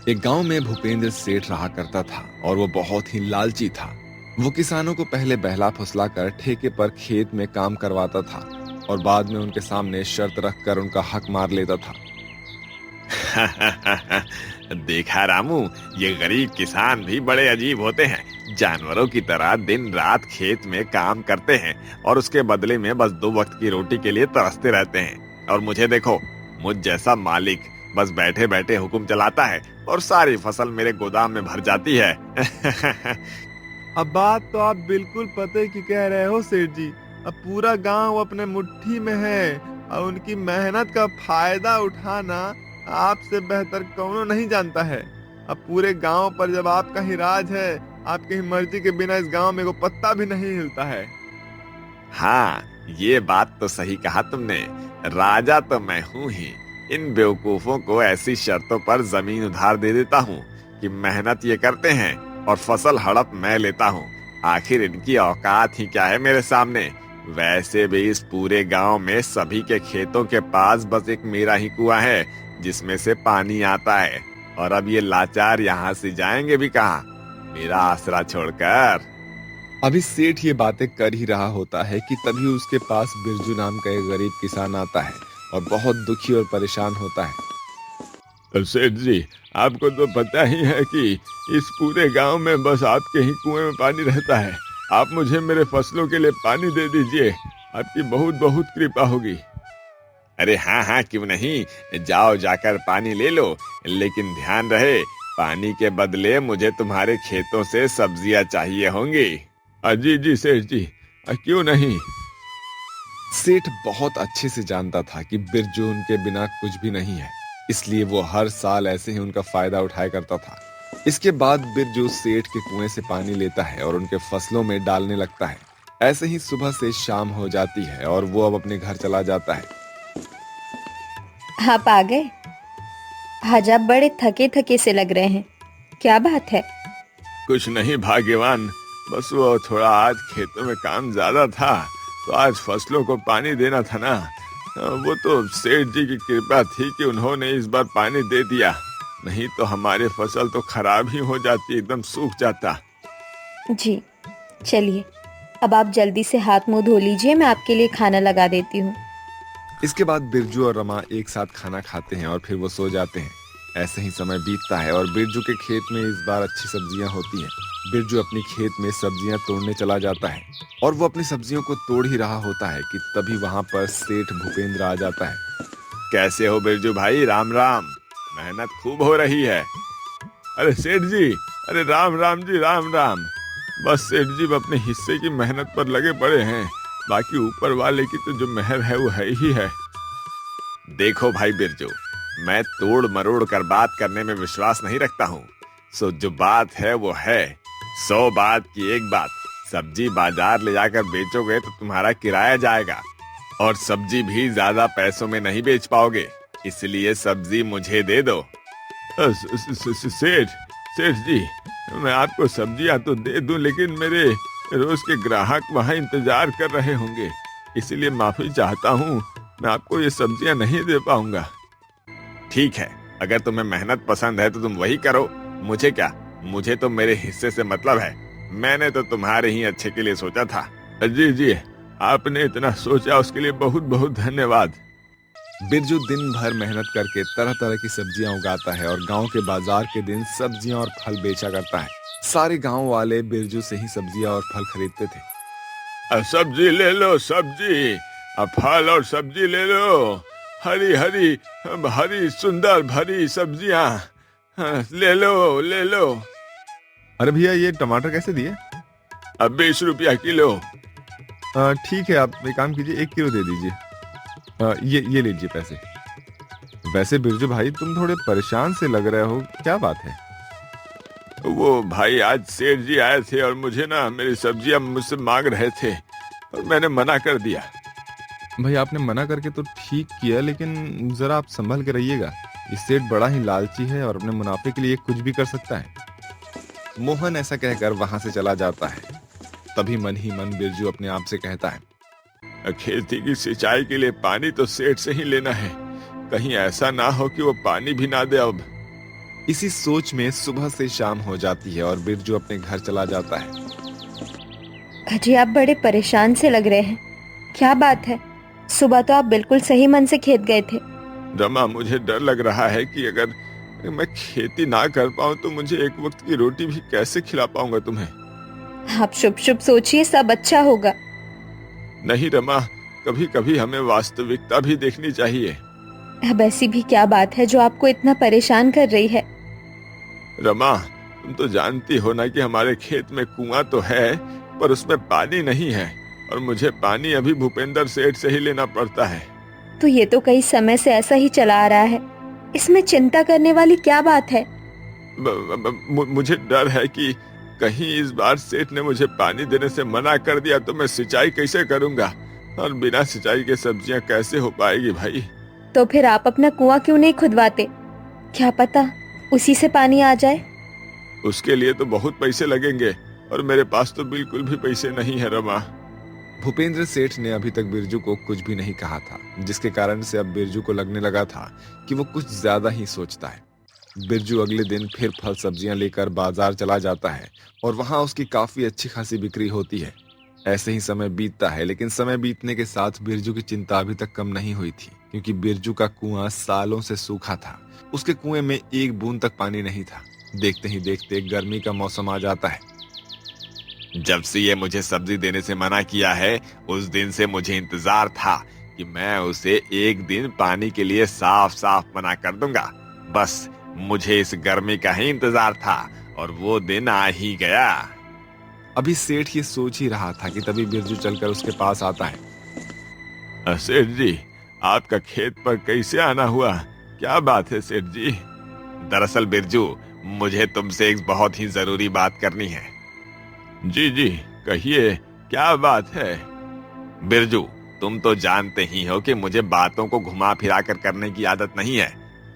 एक गांव में भूपेंद्र सेठ रहा करता था और वो बहुत ही लालची था। वो किसानों को पहले बहला फुसला कर ठेके पर खेत में काम करवाता था और बाद में उनके सामने शर्त रखकर उनका हक मार लेता था। देखा रामू, ये गरीब किसान भी बड़े अजीब होते हैं। जानवरों की तरह दिन रात खेत में काम करते हैं और उसके बदले में बस 2 वक्त की रोटी के लिए तरसते रहते हैं। और मुझे देखो, मुझ जैसा मालिक बस बैठे बैठे हुक्म चलाता है और सारी फसल मेरे गोदाम में भर जाती है। अब बात तो आप बिल्कुल पते की कह रहे हो सेठ जी। अब पूरा गांव अपने मुट्ठी में है और उनकी मेहनत का फायदा उठाना आपसे बेहतर कौनो नहीं जानता है। अब पूरे गांव पर जब आपका ही राज है, आपकी ही मर्जी के बिना इस गांव में को पत्ता भी नहीं हिलता है। हाँ, ये बात तो सही कहा तुमने। राजा तो मैं हूँ ही। इन बेवकूफों को ऐसी शर्तों पर जमीन उधार दे देता हूँ कि मेहनत ये करते हैं और फसल हड़प मैं लेता हूँ। आखिर इनकी औकात ही क्या है मेरे सामने। वैसे भी इस पूरे गांव में सभी के खेतों के पास बस एक मेरा ही कुआं है जिसमें से पानी आता है, और अब ये लाचार यहाँ से जाएंगे भी कहाँ, मेरा आसरा छोड़कर। अभी सेठ ये बातें कर ही रहा होता है कि तभी उसके पास बिरजू नाम का एक गरीब किसान आता है और बहुत दुखी और परेशान होता है। सेठ जी, आपको तो पता ही है कि इस पूरे गांव में बस आपके ही कुएं में पानी रहता है। आप मुझे मेरे फसलों के लिए पानी दे दीजिए, आपकी बहुत बहुत कृपा होगी। अरे हाँ हाँ, क्यों नहीं, जाओ जाकर पानी ले लो, लेकिन ध्यान रहे पानी के बदले मुझे तुम्हारे खेतों से सब्जियां चाहिए होंगी। जी जी सेठ जी, क्यों नहीं। सेठ बहुत अच्छे से जानता था कि बिरजू उनके बिना कुछ भी नहीं है, इसलिए वो हर साल ऐसे ही उनका फायदा उठाया करता था। इसके बाद बिरजू सेठ के कुएं से पानी लेता है और उनके फसलों में डालने लगता है। ऐसे ही सुबह से शाम हो जाती है और वो अब अपने घर चला जाता है। आप आ गए? आज आप बड़े थके थके से लग रहे हैं, क्या बात है? कुछ नहीं भाग्यवान, बस वो थोड़ा आज खेतों में काम ज्यादा था तो आज फसलों को पानी देना था ना। वो तो सेठ जी की कृपा थी कि उन्होंने इस बार पानी दे दिया, नहीं तो हमारी फसल तो खराब ही हो जाती, एकदम सूख जाता। जी चलिए, अब आप जल्दी से हाथ मुंह धो लीजिए, मैं आपके लिए खाना लगा देती हूँ। इसके बाद बिरजू और रमा एक साथ खाना खाते हैं और फिर वो सो जाते हैं। ऐसे ही समय बीतता है और बिरजू के खेत में इस बार अच्छी सब्जियां होती हैं। बिरजू अपनी खेत में सब्जियां तोड़ने चला जाता है और वो अपनी सब्जियों को तोड़ ही रहा होता है कि तभी वहां पर सेठ भूपेंद्र आ जाता है। कैसे हो बिरजू भाई? राम राम, मेहनत खूब हो रही है। अरे सेठ जी, अरे राम राम जी, राम राम। बस सेठ जी अपने हिस्से की मेहनत पर लगे पड़े हैं, बाकी ऊपर वाले की तो जो मेहर है वो है ही है। देखो भाई बिरजू, मैं तोड़ मरोड़ कर बात करने में विश्वास नहीं रखता हूँ। सो जो बात है वो है, 100 बात की एक बात। सब्जी बाजार ले जाकर बेचोगे तो तुम्हारा किराया जाएगा और सब्जी भी ज्यादा पैसों में नहीं बेच पाओगे, इसलिए सब्जी मुझे दे दो। सेठ सेठ जी, मैं आपको सब्जियां तो दे दूं, लेकिन मेरे रोज के ग्राहक वहां इंतजार कर रहे होंगे, इसलिए माफी चाहता हूँ, मैं आपको ये सब्जियां नहीं दे पाऊंगा। ठीक है, अगर तुम्हें मेहनत पसंद है तो तुम वही करो, मुझे क्या, मुझे तो मेरे हिस्से से मतलब है। मैंने तो तुम्हारे ही अच्छे के लिए सोचा था। जी जी, आपने इतना सोचा उसके लिए बहुत बहुत धन्यवाद। बिरजू दिन भर मेहनत करके तरह तरह की सब्जियां उगाता है और गांव के बाजार के दिन सब्जियां और फल बेचा करता है। सारे गांव वाले बिरजू से ही सब्जियां और फल खरीदते थे। सब्जी ले लो, सब्जी, फल और सब्जी ले लो, हरी हरी हरी सुंदर भरी सब्जियां ले लो, ले लो। अरे भैया, ये टमाटर कैसे दिए? अब 20 रुपया किलो। ठीक है, आप एक काम कीजिए, 1 किलो दे दीजिए। ये लीजिए पैसे। वैसे बिरजू भाई, तुम थोड़े परेशान से लग रहे हो, क्या बात है? वो भाई, आज सेठ जी आए थे और मुझे ना मेरी सब्जियां मुझसे मांग रहे थे और मैंने मना कर दिया। भाई, आपने मना करके तो ठीक किया, लेकिन जरा आप संभल के रहिएगा। इस सेठ बड़ा ही लालची है और अपने मुनाफे के लिए कुछ भी कर सकता है। मोहन ऐसा कहकर वहां से चला जाता है। तभी मन ही मन बिरजू अपने आप से कहता है, खेती की सिंचाई के लिए पानी तो सेठ से ही लेना है, कहीं ऐसा ना हो कि वो पानी भी ना दे। अब इसी सोच में सुबह से शाम हो जाती है और बिरजू अपने घर चला जाता है। अजय, आप बड़े परेशान से लग रहे हैं। क्या बात है? सुबह तो आप बिल्कुल सही मन से खेत गए थे। रमा, मुझे डर लग रहा है कि अगर मैं खेती ना कर पाऊं तो मुझे एक वक्त की रोटी भी कैसे खिला पाऊंगा तुम्हें। आप शुभ शुभ सोचिए, सब अच्छा होगा। नहीं रमा, कभी कभी हमें वास्तविकता भी देखनी चाहिए। अब ऐसी भी क्या बात है जो आपको इतना परेशान कर रही है? रमा, तुम तो जानती हो ना कि हमारे खेत में कुआं तो है पर उसमें पानी नहीं है, और मुझे पानी अभी भूपेंद्र सेठ से ही लेना पड़ता है। तो ये तो कई समय से ऐसा ही चला आ रहा है, इसमें चिंता करने वाली क्या बात है? मुझे डर है कि कहीं इस बार सेठ ने मुझे पानी देने से मना कर दिया तो मैं सिंचाई कैसे करूंगा, और बिना सिंचाई के सब्जियां कैसे हो पाएगी भाई। तो फिर आप अपना कुआं क्यों नहीं खुदवाते? क्या पता उसी से पानी आ जाए। उसके लिए तो बहुत पैसे लगेंगे और मेरे पास तो बिल्कुल भी पैसे नहीं है रमा। भूपेंद्र सेठ ने अभी तक बिरजू को कुछ भी नहीं कहा था, जिसके कारण से अब बिरजू को लगने लगा था कि वो कुछ ज्यादा ही सोचता है। बिरजू अगले दिन फिर फल सब्जियां लेकर बाजार चला जाता है और वहां उसकी काफी अच्छी खासी बिक्री होती है। ऐसे ही समय बीतता है, लेकिन समय बीतने के साथ बिरजू की चिंता अभी तक कम नहीं हुई थी, क्योंकि बिरजू का कुआं सालों से सूखा था। उसके कुएं में एक बूंद तक पानी नहीं था। देखते ही देखते गर्मी का मौसम आ जाता है। जब से ये मुझे सब्जी देने से मना किया है, उस दिन से मुझे इंतजार था कि मैं उसे एक दिन पानी के लिए साफ साफ मना कर दूंगा। बस मुझे इस गर्मी का ही इंतजार था और वो दिन आ ही गया। अभी सेठ ये सोच ही रहा था कि तभी बिरजू चलकर उसके पास आता है। सेठ जी, आपका खेत पर कैसे आना हुआ? क्या बात है सेठ जी? दरअसल बिरजू, मुझे तुमसे एक बहुत ही जरूरी बात करनी है। जी जी, कहिए, क्या बात है? बिरजू, तुम तो जानते ही हो कि मुझे बातों को घुमा फिरा कर करने की आदत नहीं है।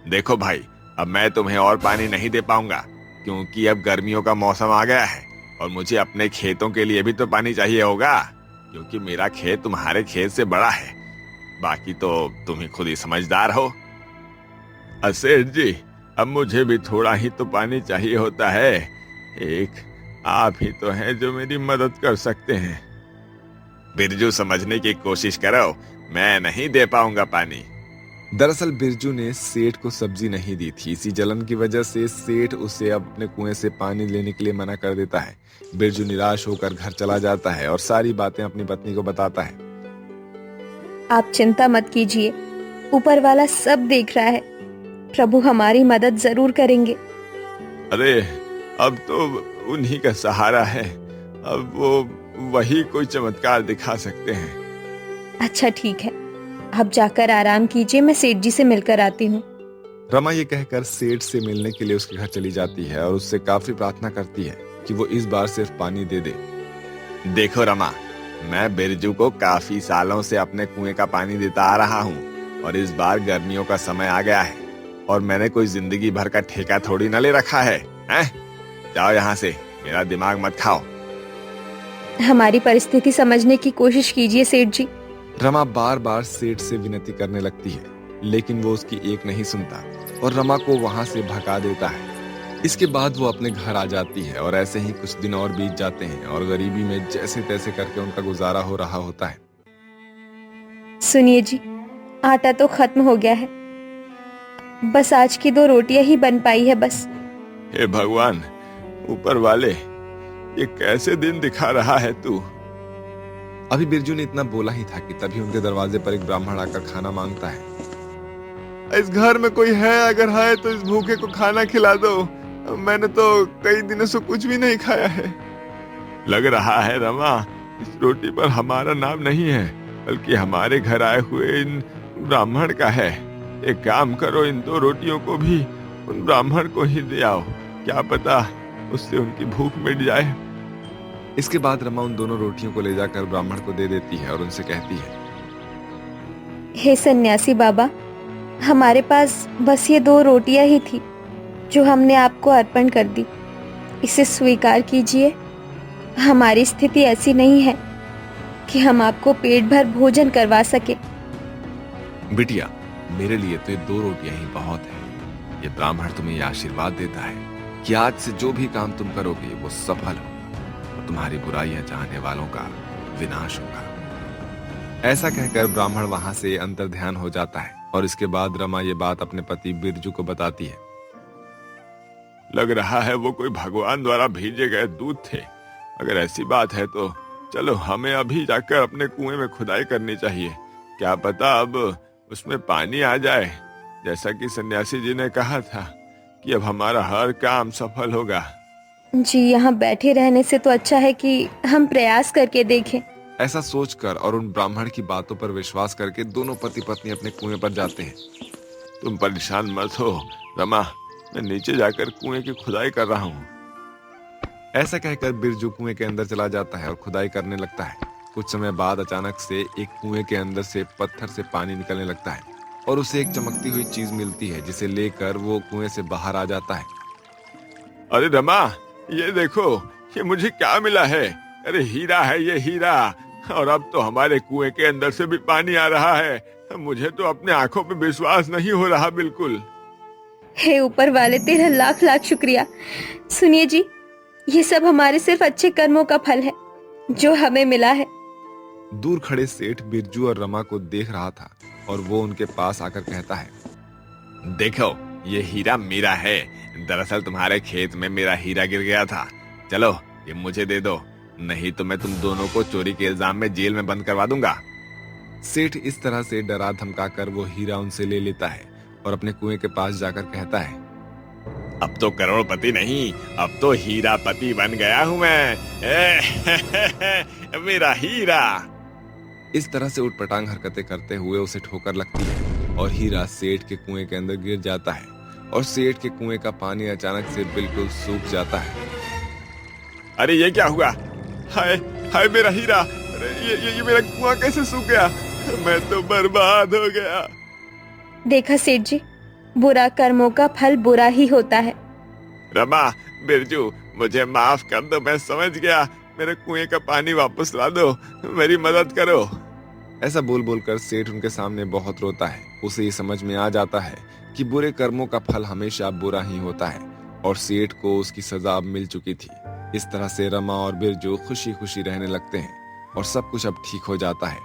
देखो भाई, अब मैं तुम्हें और पानी नहीं दे पाऊंगा, क्योंकि अब गर्मियों का मौसम आ गया है और मुझे अपने खेतों के लिए भी तो पानी चाहिए होगा, क्योंकि मेरा खेत तुम्हारे खेत से बड़ा है। बाकी तो तुम ही खुद ही समझदार हो। सेठ जी, अब मुझे भी थोड़ा ही तो पानी चाहिए होता है। एक आप ही तो हैं जो मेरी मदद कर सकते हैं। बिरजू, समझने की कोशिश करो, मैं नहीं दे पाऊंगा पानी। दरअसल बिरजू ने सेठ को सब्जी नहीं दी थी। इसी जलन की वजह से सेठ उसे अब अपने कुएं से पानी लेने के लिए मना कर देता है। बिरजू निराश होकर घर चला जाता है और सारी बातें अपनी पत्नी को बताता है। आप चिंता मत कीजिए, ऊपर वाला सब देख रहा है। प्रभु हमारी मदद जरूर करेंगे। अरे, अब तो उन्हीं का सहारा है। अब वो वही कोई चमत्कार दिखा सकते हैं। अच्छा ठीक है, आप जाकर आराम कीजिए, मैं सेठ जी से मिलकर आती हूँ। रमा ये कहकर सेठ से मिलने के लिए उसके घर चली जाती है और उससे काफी प्रार्थना करती है कि वो इस बार सिर्फ पानी दे दे। देखो रमा, मैं बिरजू को काफी सालों से अपने कुएं का पानी देता आ रहा हूँ, और इस बार गर्मियों का समय आ गया है और मैंने कोई जिंदगी भर का ठेका थोड़ी न ले रखा है, हैं? जाओ यहाँ से, मेरा दिमाग मत खाओ। हमारी परिस्थिति समझने की कोशिश कीजिए सेठ जी। रमा बार बार सेठ से विनती करने लगती है, लेकिन वो उसकी एक नहीं सुनता और रमा को वहां से भगा देता है। इसके बाद वो अपने घर आ जाती है और ऐसे ही कुछ दिन और बीत जाते हैं और गरीबी में जैसे तैसे करके उनका गुजारा हो रहा होता है। सुनिए जी, आटा तो खत्म हो गया है, बस आज की 2 रोटियां ही बन पाई है बस। हे भगवान, ऊपर वाले, ये कैसे दिन दिखा रहा है तू? अभी बिरजू ने इतना बोला ही था कि तभी उनके दरवाजे पर एक ब्राह्मण आकर खाना मांगता है। इस घर में कोई है? अगर है तो इस भूखे को खाना खिला दो। मैंने तो कई दिनों से कुछ भी नहीं खाया है। लग रहा है रमा, इस रोटी पर हमारा नाम नहीं है, बल्कि हमारे घर आए हुए इन ब्राह्मण का है। एक काम करो, इन 2 रोटियों को भी उन ब्राह्मण को ही दे आओ, क्या पता उससे उनकी भूख मिट जाए। इसके बाद रमा उन दोनों रोटियों को ले जाकर ब्राह्मण को दे देती है और उनसे कहती है, हे सन्यासी बाबा, हमारे पास बस ये 2 रोटियां ही थी जो हमने आपको अर्पण कर दी। इसे स्वीकार कीजिए। हमारी स्थिति ऐसी नहीं है कि हम आपको पेट भर भोजन करवा सके। बिटिया, मेरे लिए तो ये 2 रोटियां ही बहुत है। ये ब्राह्मण तुम्हें ये आशीर्वाद देता है कि आज से जो भी काम तुम करोगे वो सफल होगा और तुम्हारी बुराइयां चाहने वालों का विनाश होगा। ऐसा कहकर ब्राह्मण वहां से अंतर्ध्यान हो जाता है और इसके बाद रमा ये बात अपने पति बिरजू को बताती है। लग रहा है वो कोई भगवान द्वारा भेजे गए दूत थे। अगर ऐसी बात है तो चलो हमें अभी जाकर अपने कुएं में खुदाई करनी चाहिए। क्या पता अब उसमें पानी आ जाए, जैसा कि सन्यासी जी ने कहा था कि अब हमारा हर काम सफल होगा। जी, यहाँ बैठे रहने से तो अच्छा है कि हम प्रयास करके देखें। ऐसा सोचकर और उन ब्राह्मण की बातों पर विश्वास करके दोनों पति पत्नी अपने कुएं पर जाते हैं। तुम परेशान मत हो रमा, मैं नीचे जाकर कुएं की खुदाई कर रहा हूँ। ऐसा कहकर बिरजू कुएं के अंदर चला जाता है और खुदाई करने लगता है। कुछ समय बाद अचानक से एक कुएं के अंदर से पत्थर से पानी निकलने लगता है और उसे एक चमकती हुई चीज मिलती है जिसे लेकर वो कुएं से बाहर आ जाता है। अरे रमा, ये देखो, ये मुझे क्या मिला है। अरे हीरा है ये, हीरा। और अब तो हमारे कुएं के अंदर से भी पानी आ रहा है। मुझे तो अपने आंखों पे विश्वास नहीं हो रहा बिल्कुल। हे ऊपर वाले, तेरा लाख लाख शुक्रिया। सुनिए जी, ये सब हमारे सिर्फ अच्छे कर्मों का फल है जो हमें मिला है। दूर खड़े सेठ बिरजू और रमा को देख रहा था और वो उनके पास आकर कहता है, देखो ये हीरा मेरा है। दरअसल तुम्हारे खेत में मेरा हीरा गिर गया था। चलो ये मुझे दे दो, नहीं तो मैं तुम दोनों को चोरी के इल्जाम में जेल में बंद करवा दूंगा। सेठ इस तरह से डरा धमकाकर वो हीरा उनसे ले लेता है और अपने कुएं के पास जाकर कहता है, अब तो करोड़पति नहीं, अब तो हीरापति बन गया हूं मैं। मेरा हीरा। इस तरह से उटपटांग हरकतें करते हुए उसे ठोकर लगती है और हीरा सेठ के कुएं के अंदर गिर जाता है और सेठ के कुएं का पानी अचानक से बिल्कुल सूख जाता है। अरे ये क्या हुआ? हाय हाय मेरा हीरा। अरे ये मेरा कुआं कैसे सूख गया? मैं तो बर्बाद हो गया। देखा सेठ जी, बुरा कर्मों का फल बुरा ही होता है। रमा, बिरजू, मुझे माफ कर दो, मैं समझ गया। मेरे कुएं का पानी वापस ला दो, मेरी मदद करो। ऐसा बोल बोलकर सेठ उनके सामने बहुत रोता है। उसे ये समझ में आ जाता है कि बुरे कर्मों का फल हमेशा बुरा ही होता है और सेठ को उसकी सजा अब मिल चुकी थी। इस तरह से रमा और बिरजू खुशी खुशी रहने लगते हैं और सब कुछ अब ठीक हो जाता है।